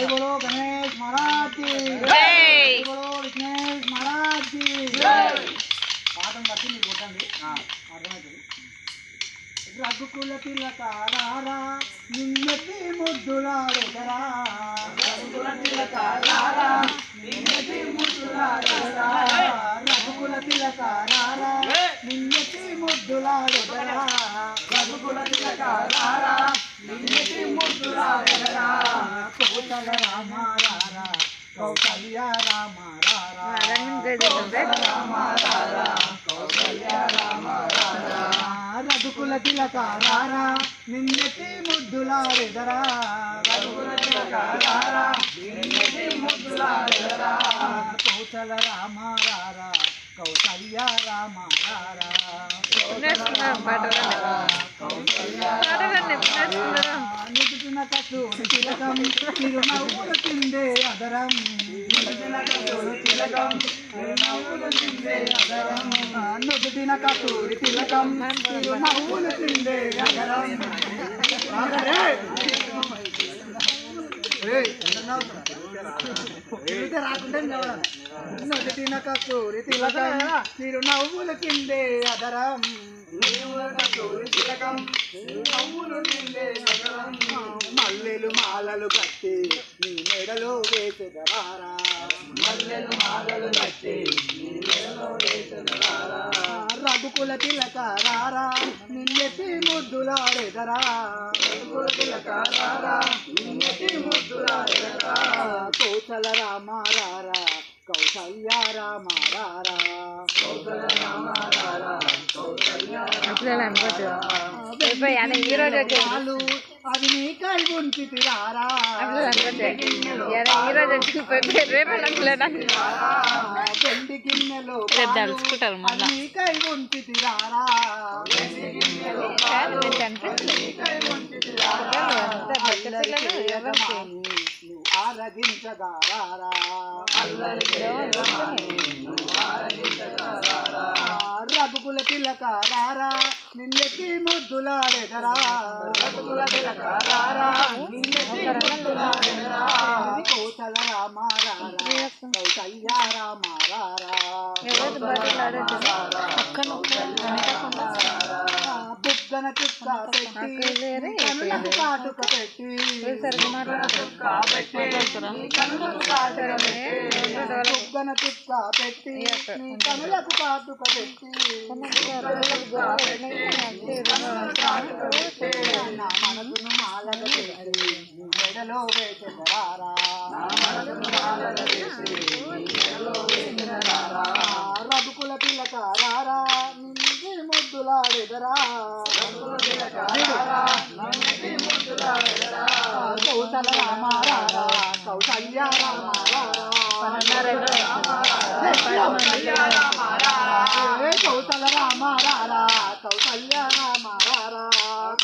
बोलो गणेश महाराज की जय, बोलो विघ्नेश महाराज की जय। పాఠం బట్టి మీరు కొట్టండి అర్థమవుతుంది. రఘుకుల తిలకారా నిన్నటి ముద్దులాడెదరా, రఘుకుల తిలకారా నిన్నటి ముద్దులాడెదరా, రఘుకుల తిలకారా నిన్నటి ముద్దులాడెదరా, రఘుకుల తిలకారా నిన్నటి ముద్దులాడెదరా, కోటల రామారారా కౌసల్య రామారారా, రామారారా కౌసల్య రామారారా, రఘుకుల తిలకారా నిన్నటి ముద్దులాడెదరా, రఘుకుల తిలకారా నిన్నటి ముద్దులాడెదరా, కౌసల రామారారా కౌసల్య రామారారా, నుదుటిన కస్తూరి తిలకం చిరునవ్వుల కిందే అదరం, నుదుటిన కస్తూరి తిలకం చిరునవ్వుల కిందే అదరం, నుదుటిన కస్తూరి తిలకం చిరునవ్వుల కిందే అదరం, రాకుంటే నుదుటిన కస్తూరి తిలకం చిరునవ్వుల కిందే అదరం, మల్లెలు మాలలు కట్టి నీ మెడలో వేసెదరారా, మల్లెలు మాలలు కట్టి నీ మెడలో వేసెదరారా, రఘుకుల తిలకారా నిన్నటి ముద్దులాడెదరా, రఘుకుల తిలకారా నిన్నటి ముద్దులాడెదరా, కౌసల రామారారా కౌసల్య రామారారా, కౌసల రామారారా కౌసల్య అది నీకై ఉంచితిరారా, వెండి గిన్నెలో నీకై ఉంచితిరారా, ఆరగించగారా, రఘుకుల తిలకారా నిన్నటి ముద్దులాడెదరా, రఘుకుల తిలకారా నిన్నటి ముద్దులాడెదరా, కౌసల రామారారా కౌసల్య రామారారా, బుగ్గన చుక్క పెట్టి కనులకు కాటుక పెట్టి, బుగ్గన చుక్క పెట్టి కనులకు కాటుక పెట్టి, నా మనసును మాలగ చేసి మెడలో వేసెదరారా, రఘుకుల తిలకారా నిన్నటి ముద్దులాడెదరా, కౌసల రామారారా కౌసల్య రామారారా, కౌసల రామారారా కౌసల్య రామారారా,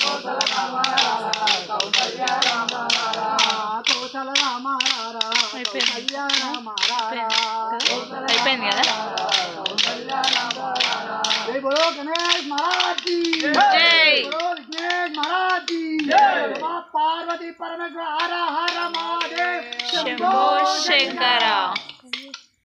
కౌసల రామారారా కౌసల్య రామారారా, కౌసల రామారారా కౌసల్య రామారారా, అయిపోయింది కదా. జై బోలో గణేష్ महाराज की जय, बोलो विघ्नेश महाराज की जय, पार्वती परमेश्वर हर हर महादेव शंभो शंकरा।